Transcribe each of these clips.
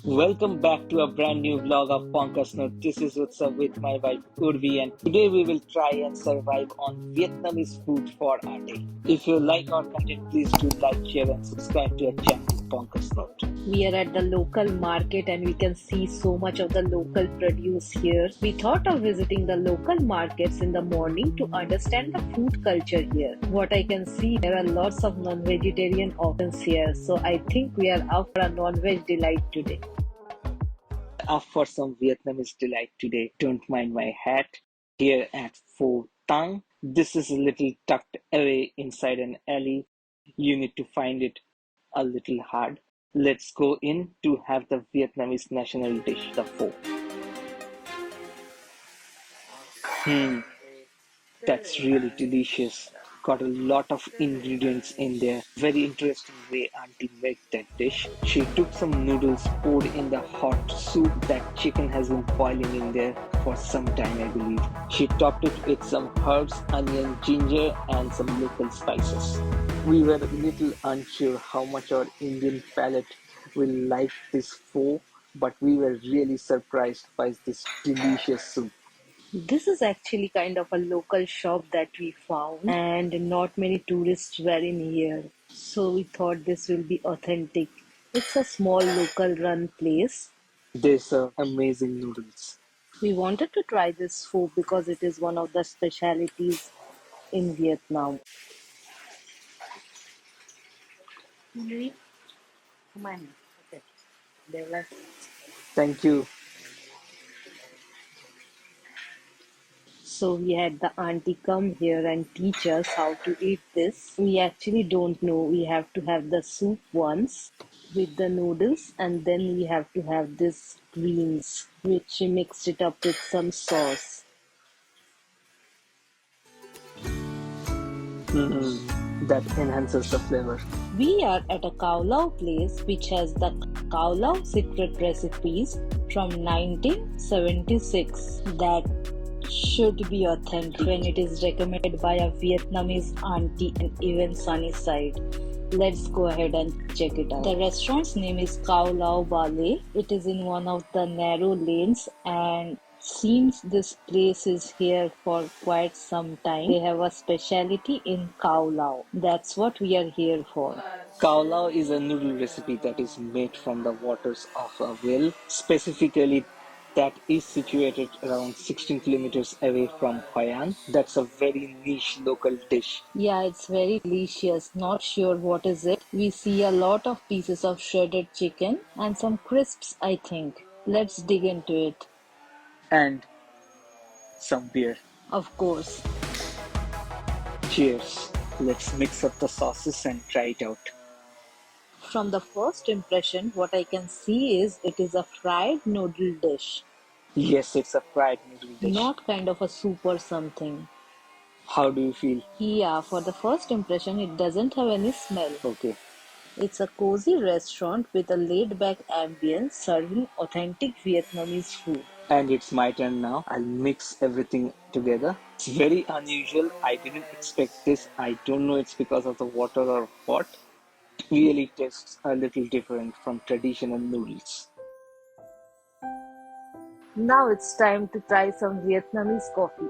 Welcome back to a brand new vlog of Bonkers. This is Utsav with my wife Urvi, and today we will try and survive on Vietnamese food for our day. If you like our content, please do like, share, and subscribe to our channel Bonkers. We are at the local market and we can see so much of the local produce here. We thought of visiting the local markets in the morning to understand the food culture here. What I can see, there are lots of non-vegetarian options here, so I think we are up for a non-veg delight today. Up for some Vietnamese delight today. Don't mind my hat. Here at Pho Tang. This is a little tucked away inside an alley. You need to find it a little hard. Let's go in to have the Vietnamese national dish, the pho. Hmm, that's really delicious. Got a lot of ingredients in there. Very interesting way Auntie made that dish. She took some noodles, poured in the hot soup. That chicken has been boiling in there for some time, I believe. She topped it with some herbs, onion, ginger, and some local spices. We were a little unsure how much our Indian palate will like this pho, but we were really surprised by this delicious soup. This is actually kind of a local shop that we found, and not many tourists were in here. So we thought this will be authentic. It's a small local run place. They serve amazing noodles. We wanted to try this food because it is one of the specialities in Vietnam. Thank you. So we had the auntie come here and teach us how to eat this. We actually don't know. We have to have the soup once with the noodles, and then we have to have this greens, which she mixed it up with some sauce. That enhances the flavor. We are at a Khao Lao place which has the Khao Lao secret recipes from 1976 that should be authentic when it is recommended by a Vietnamese auntie and even Sunnyside. Let's go ahead and check it out. The restaurant's name is Khao Lao Bali. It is in one of the narrow lanes and seems this place is here for quite some time. They have a specialty in Khao Lao. That's what we are here for. Khao Lao is a noodle recipe that is made from the waters of a well, specifically that is situated around 16 kilometers away from Hoi An. That's a very niche local dish. Yeah, it's very delicious. Not sure what is it. We see a lot of pieces of shredded chicken and some crisps, I think. Let's dig into it. And some beer. Of course. Cheers. Let's mix up the sauces and try it out. From the first impression, what I can see is it is a fried noodle dish, Yes, it's a fried noodle dish. not kind of a soup or something. How do you feel? Yeah, for the first impression, it doesn't have any smell. Okay. It's a cozy restaurant with a laid-back ambience serving authentic Vietnamese food. And it's my turn now. I'll mix everything together. It's very unusual. I didn't expect this. I don't know it's because of the water or what. It really tastes a little different from traditional noodles. Now it's time to try some Vietnamese coffee.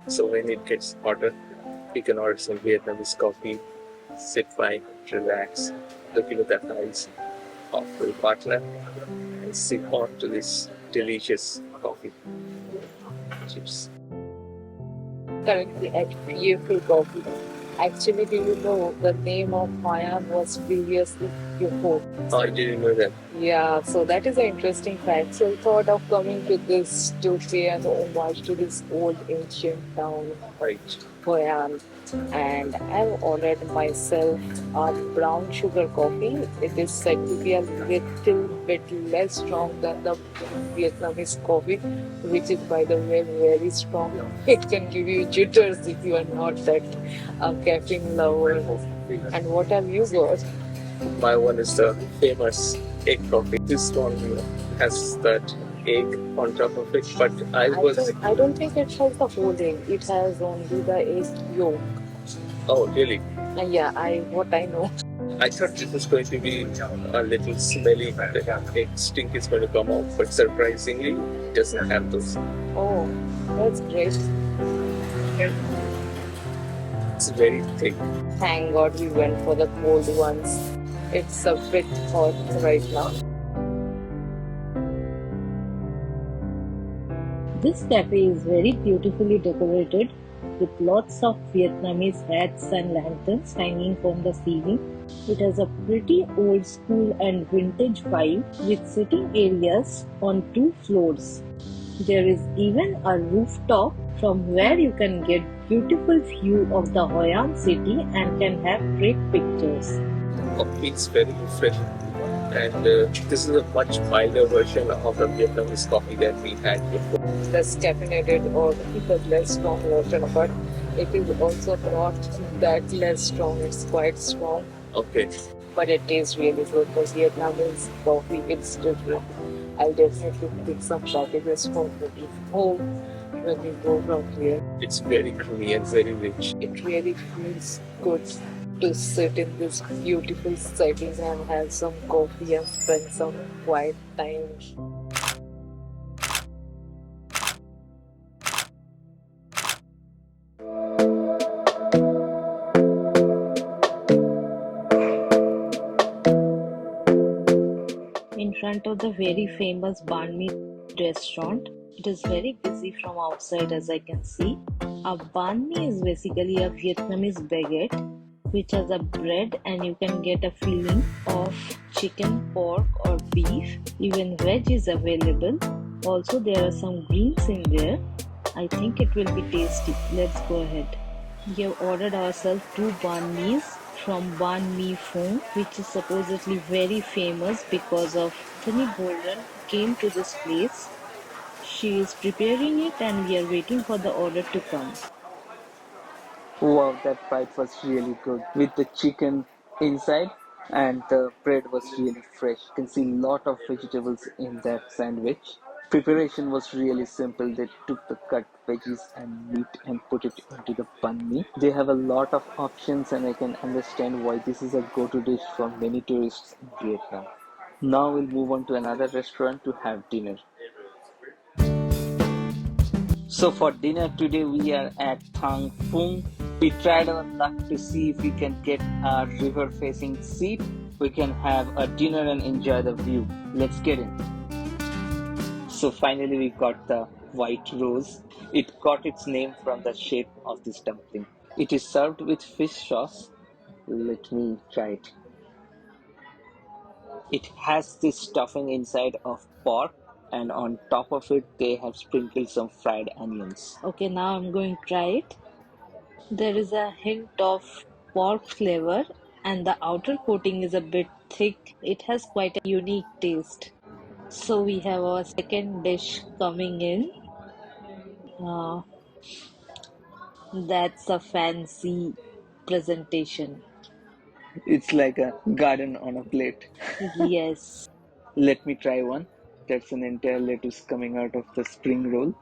So when it gets hotter, you can order some Vietnamese coffee, sit back, relax, look into the eyes of your partner, and sip on to this delicious coffee. Cheers. Currently at Beautiful Coffee. Actually, do you know the name of Hoi An was previously Beautiful? Oh, I didn't know that. Yeah, so that is an interesting fact. So I thought of coming to this to pay an homage to this old ancient town, right? Hoi An. And I've ordered myself a brown sugar coffee. It is said to be a little bit less strong than the Vietnamese coffee, which is by the way very strong. It can give you jitters if you are not that caffeine lover. And what have you got? My one is the famous egg coffee. This one has that egg on top of it, but I don't think it has the whole egg. It has only the egg yolk. Oh, really? Yeah, what I know. I thought this was going to be a little smelly, the stink is going to come out, but surprisingly, it doesn't have those. Oh, that's great. It's very thick. Thank God we went for the cold ones. It's a bit hot right now. This cafe is very beautifully decorated with lots of Vietnamese hats and lanterns hanging from the ceiling. It has a pretty old school and vintage vibe with sitting areas on 2 floors. There is even a rooftop from where you can get beautiful view of the Hoi An city and can have great pictures. Coffee is very refreshing, and this is a much milder version of the Vietnamese coffee that we had before. Less caffeinated or the less strong version, but it is also not that less strong. It's quite strong, Okay, but it tastes really good. For Vietnamese coffee, it's different. I'll definitely pick some packages from home when we go from here. it's very creamy and very rich. It really feels good to sit in this beautiful setting and have some coffee and spend some quiet time. In front of the very famous banh mi restaurant. It is very busy from outside as I can see. A banh mi is basically a Vietnamese baguette which has a bread and you can get a filling of chicken, pork or beef. Even veg is available. Also there are some greens in there. I think it will be tasty. Let's go ahead. We have ordered ourselves 2 banh mi's from Banh Mi Phoong, which is supposedly very famous because of Anthony Bolden who came to this place. She is preparing it and we are waiting for the order to come. Wow, that bite was really good with the chicken inside, and the bread was really fresh. You can see a lot of vegetables in that sandwich. Preparation was really simple. They took the cut veggies and meat and put it into the banh mi. They have a lot of options, and I can understand why this is a go-to dish for many tourists in Vietnam. Now we'll move on to another restaurant to have dinner. So for dinner today we are at Thang Phung. We tried our luck to see if we can get a river facing seat. We can have a dinner and enjoy the view. Let's get in. So finally we got the white rose. It got its name from the shape of this dumpling. It is served with fish sauce. Let me try it. It has this stuffing inside of pork, and on top of it they have sprinkled some fried onions. Okay, now I'm going to try it. There is a hint of pork flavor and the outer coating is a bit thick. It has quite a unique taste. So we have our second dish coming in. Uh, that's a fancy presentation. It's like a garden on a plate. Yes. Let me try one. That's an entire lettuce coming out of the spring roll.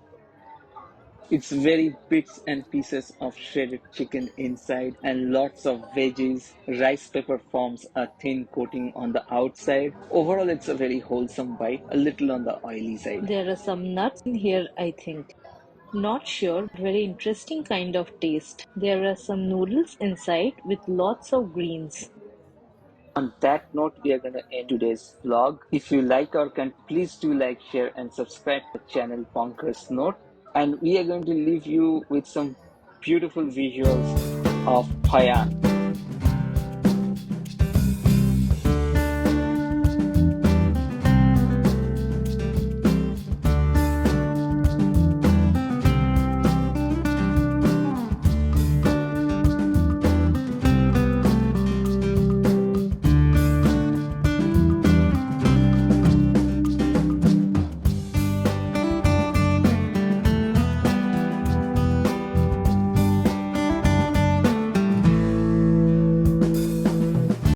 It's very bits and pieces of shredded chicken inside and lots of veggies. Rice pepper forms a thin coating on the outside. Overall, it's a very wholesome bite, a little on the oily side. There are some nuts in here, I think. Not sure, but very interesting kind of taste. There are some noodles inside with lots of greens. On that note, we are going to end today's vlog. If you like our content, please do like, share, and subscribe to the channel Bonkers Note. And we are going to leave you with some beautiful visuals of Hoi An.